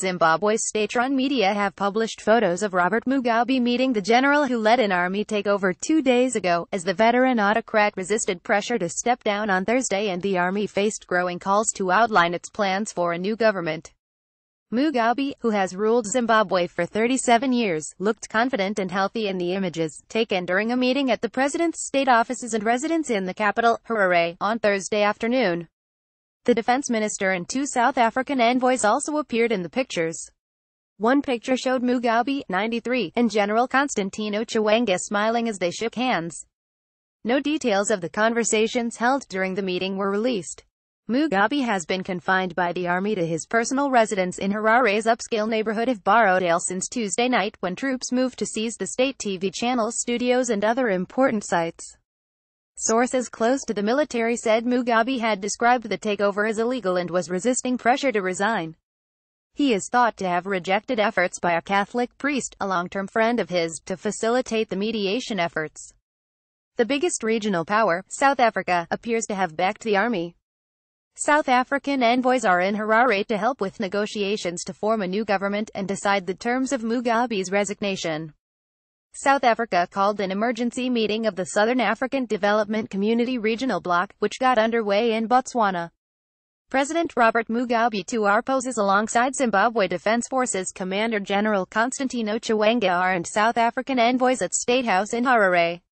Zimbabwe's state-run media have published photos of Robert Mugabe meeting the general who led an army takeover 2 days ago, as the veteran autocrat resisted pressure to step down on Thursday and the army faced growing calls to outline its plans for a new government. Mugabe, who has ruled Zimbabwe for 37 years, looked confident and healthy in the images, taken during a meeting at the president's state offices and residence in the capital, Harare, on Thursday afternoon. The defense minister and 2 South African envoys also appeared in the pictures. One picture showed Mugabe, 93, and General Constantino Chiwenga smiling as they shook hands. No details of the conversations held during the meeting were released. Mugabe has been confined by the army to his personal residence in Harare's upscale neighborhood of Barodale since Tuesday night, when troops moved to seize the state TV channel's studios and other important sites. Sources close to the military said Mugabe had described the takeover as illegal and was resisting pressure to resign. He is thought to have rejected efforts by a Catholic priest, a long-term friend of his, to facilitate the mediation efforts. The biggest regional power, South Africa, appears to have backed the army. South African envoys are in Harare to help with negotiations to form a new government and decide the terms of Mugabe's resignation. South Africa called an emergency meeting of the Southern African Development Community Regional Bloc, which got underway in Botswana. President Robert Mugabe II poses alongside Zimbabwe Defense Forces Commander General Constantino Chiwenga and South African envoys at State House in Harare.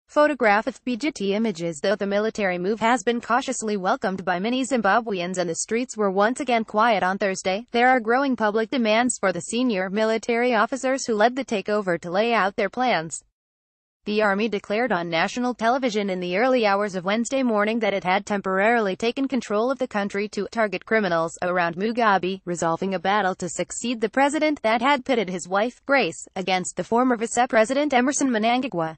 Photograph of BGT images. Though the military move has been cautiously welcomed by many Zimbabweans and the streets were once again quiet on Thursday, there are growing public demands for the senior military officers who led the takeover to lay out their plans. The army declared on national television in the early hours of Wednesday morning that it had temporarily taken control of the country to target criminals around Mugabe, resolving a battle to succeed the president that had pitted his wife, Grace, against the former vice-president Emmerson Mnangagwa.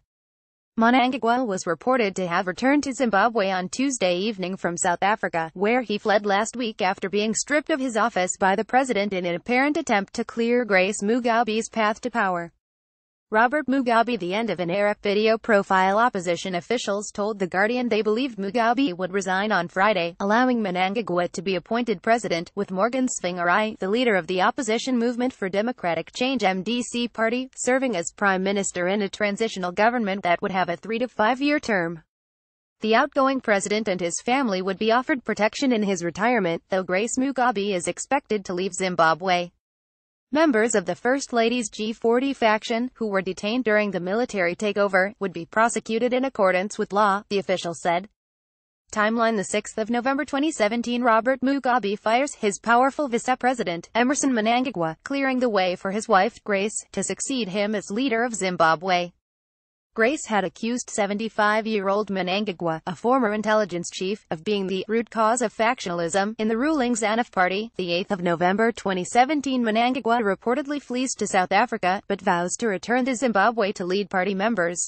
Mnangagwa was reported to have returned to Zimbabwe on Tuesday evening from South Africa, where he fled last week after being stripped of his office by the president in an apparent attempt to clear Grace Mugabe's path to power. Robert Mugabe. The end of an era. Video profile. Opposition officials told The Guardian they believed Mugabe would resign on Friday, allowing Mnangagwa to be appointed president, with Morgan Tsvangirai, the leader of the opposition Movement for Democratic Change (MDC) party, serving as prime minister in a transitional government that would have a 3- to 5-year term. The outgoing president and his family would be offered protection in his retirement, though Grace Mugabe is expected to leave Zimbabwe. Members of the First Lady's G40 faction, who were detained during the military takeover, would be prosecuted in accordance with law, the official said. Timeline. The 6th of November 2017. Robert Mugabe fires his powerful vice-president, Emmerson Mnangagwa, clearing the way for his wife, Grace, to succeed him as leader of Zimbabwe. Grace had accused 75-year-old Mnangagwa, a former intelligence chief, of being the root cause of factionalism in the ruling ZANU-PF party. The 8th of November 2017. Mnangagwa reportedly flees to South Africa, but vows to return to Zimbabwe to lead party members.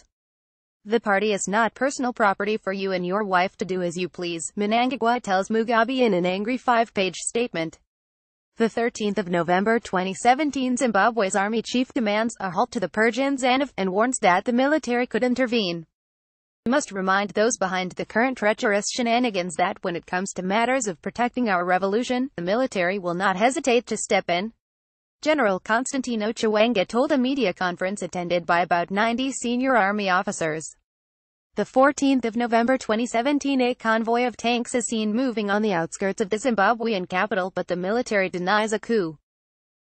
The party is not personal property for you and your wife to do as you please, Mnangagwa tells Mugabe in an angry 5-page statement. The 13th of November 2017. Zimbabwe's army chief demands a halt to the purge in ZANU-PF, and warns that the military could intervene. We must remind those behind the current treacherous shenanigans that when it comes to matters of protecting our revolution, the military will not hesitate to step in. General Constantino Chiwenga told a media conference attended by about 90 senior army officers. The 14th of November 2017. A convoy of tanks is seen moving on the outskirts of the Zimbabwean capital, but the military denies a coup.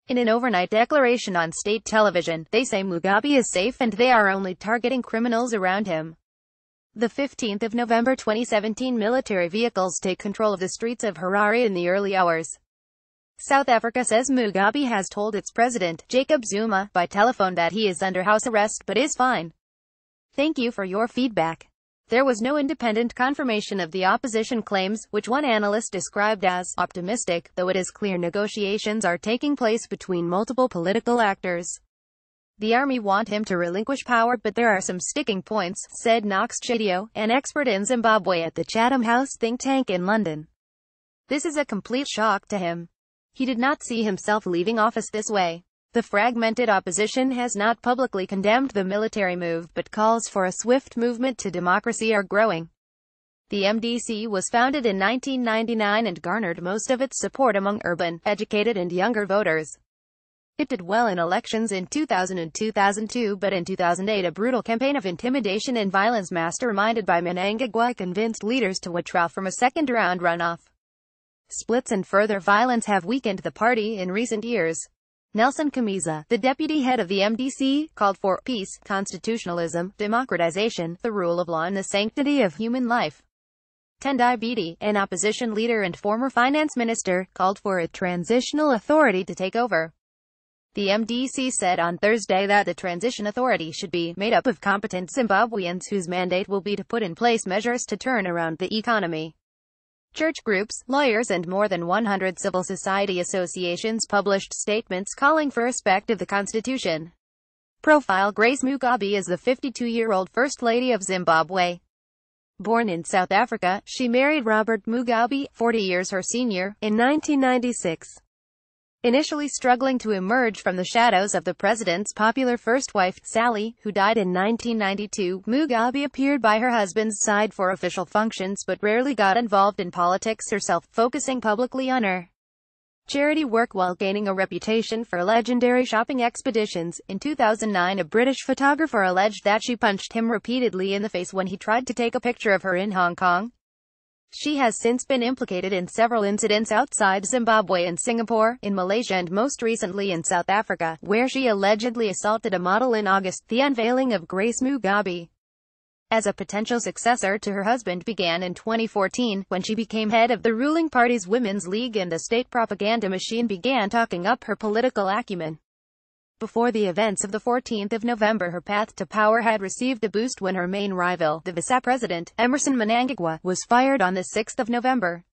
In an overnight declaration on state television, they say Mugabe is safe and they are only targeting criminals around him. The 15th of November 2017. Military vehicles take control of the streets of Harare in the early hours. South Africa says Mugabe has told its president, Jacob Zuma, by telephone that he is under house arrest but is fine. Thank you for your feedback. There was no independent confirmation of the opposition claims, which one analyst described as optimistic, though it is clear negotiations are taking place between multiple political actors. The army want him to relinquish power, but there are some sticking points, said Knox Chadio, an expert in Zimbabwe at the Chatham House think tank in London. This is a complete shock to him. He did not see himself leaving office this way. The fragmented opposition has not publicly condemned the military move, but calls for a swift movement to democracy are growing. The MDC was founded in 1999 and garnered most of its support among urban, educated and younger voters. It did well in elections in 2000 and 2002, but in 2008 a brutal campaign of intimidation and violence masterminded by Mnangagwa convinced leaders to withdraw from a second-round runoff. Splits and further violence have weakened the party in recent years. Nelson Kamiza, the deputy head of the MDC, called for peace, constitutionalism, democratization, the rule of law and the sanctity of human life. Tendai Biti, an opposition leader and former finance minister, called for a transitional authority to take over. The MDC said on Thursday that the transition authority should be made up of competent Zimbabweans whose mandate will be to put in place measures to turn around the economy. Church groups, lawyers and more than 100 civil society associations published statements calling for respect of the Constitution. Profile: Grace Mugabe is the 52-year-old First Lady of Zimbabwe. Born in South Africa, she married Robert Mugabe, 40 years her senior, in 1996. Initially struggling to emerge from the shadows of the president's popular first wife, Sally, who died in 1992, Mugabe appeared by her husband's side for official functions but rarely got involved in politics herself, focusing publicly on her charity work while gaining a reputation for legendary shopping expeditions. In 2009, a British photographer alleged that she punched him repeatedly in the face when he tried to take a picture of her in Hong Kong. She has since been implicated in several incidents outside Zimbabwe and Singapore, in Malaysia and most recently in South Africa, where she allegedly assaulted a model in August. The unveiling of Grace Mugabe as a potential successor to her husband began in 2014, when she became head of the ruling party's Women's League and the state propaganda machine began talking up her political acumen. Before the events of the 14th of November, her path to power had received a boost when her main rival, the vice-president, Emmerson Mnangagwa, was fired on the 6th of November.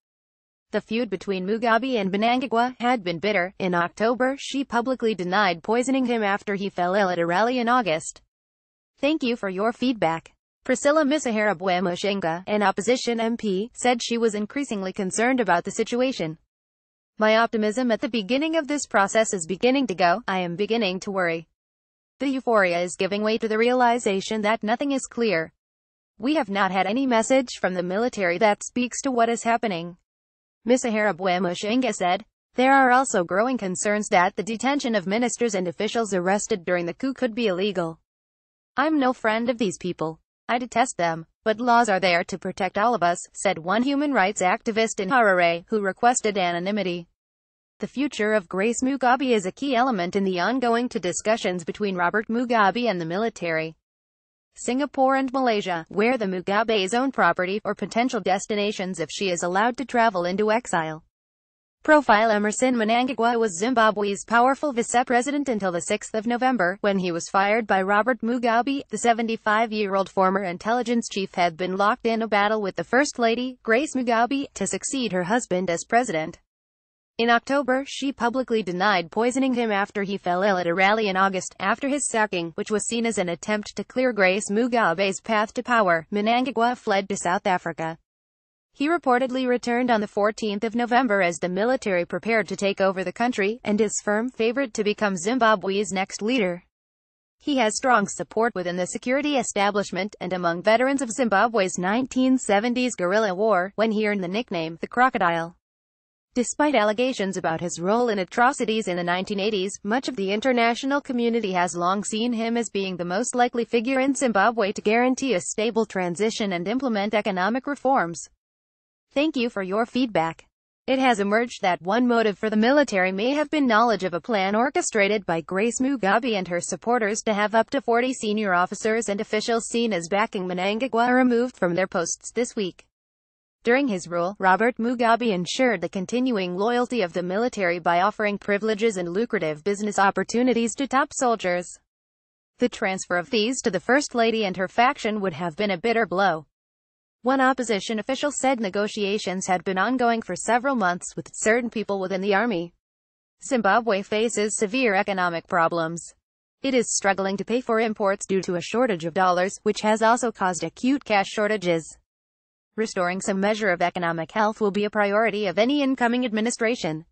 The feud between Mugabe and Mnangagwa had been bitter. In October, she publicly denied poisoning him after he fell ill at a rally in August. Thank you for your feedback. Priscilla Musahera-Bwemushinga, an opposition MP, said she was increasingly concerned about the situation. My optimism at the beginning of this process is beginning to go. I am beginning to worry. The euphoria is giving way to the realization that nothing is clear. We have not had any message from the military that speaks to what is happening. Musahera-Bwemushinga said. There are also growing concerns that the detention of ministers and officials arrested during the coup could be illegal. I'm no friend of these people. I detest them. But laws are there to protect all of us, said one human rights activist in Harare, who requested anonymity. The future of Grace Mugabe is a key element in the ongoing discussions between Robert Mugabe and the military. Singapore and Malaysia, where the Mugabe's own property, or potential destinations if she is allowed to travel into exile. Profile: Emmerson Mnangagwa was Zimbabwe's powerful vice-president until the 6th of November, when he was fired by Robert Mugabe. The 75-year-old former intelligence chief had been locked in a battle with the First Lady, Grace Mugabe, to succeed her husband as president. In October, she publicly denied poisoning him after he fell ill at a rally in August. After his sacking, which was seen as an attempt to clear Grace Mugabe's path to power, Mnangagwa fled to South Africa. He reportedly returned on the 14th of November as the military prepared to take over the country, and is firm favorite to become Zimbabwe's next leader. He has strong support within the security establishment, and among veterans of Zimbabwe's 1970s guerrilla war, when he earned the nickname, the Crocodile. Despite allegations about his role in atrocities in the 1980s, much of the international community has long seen him as being the most likely figure in Zimbabwe to guarantee a stable transition and implement economic reforms. Thank you for your feedback. It has emerged that one motive for the military may have been knowledge of a plan orchestrated by Grace Mugabe and her supporters to have up to 40 senior officers and officials seen as backing Mnangagwa removed from their posts this week. During his rule, Robert Mugabe ensured the continuing loyalty of the military by offering privileges and lucrative business opportunities to top soldiers. The transfer of these to the First Lady and her faction would have been a bitter blow. One opposition official said negotiations had been ongoing for several months with certain people within the army. Zimbabwe faces severe economic problems. It is struggling to pay for imports due to a shortage of dollars, which has also caused acute cash shortages. Restoring some measure of economic health will be a priority of any incoming administration.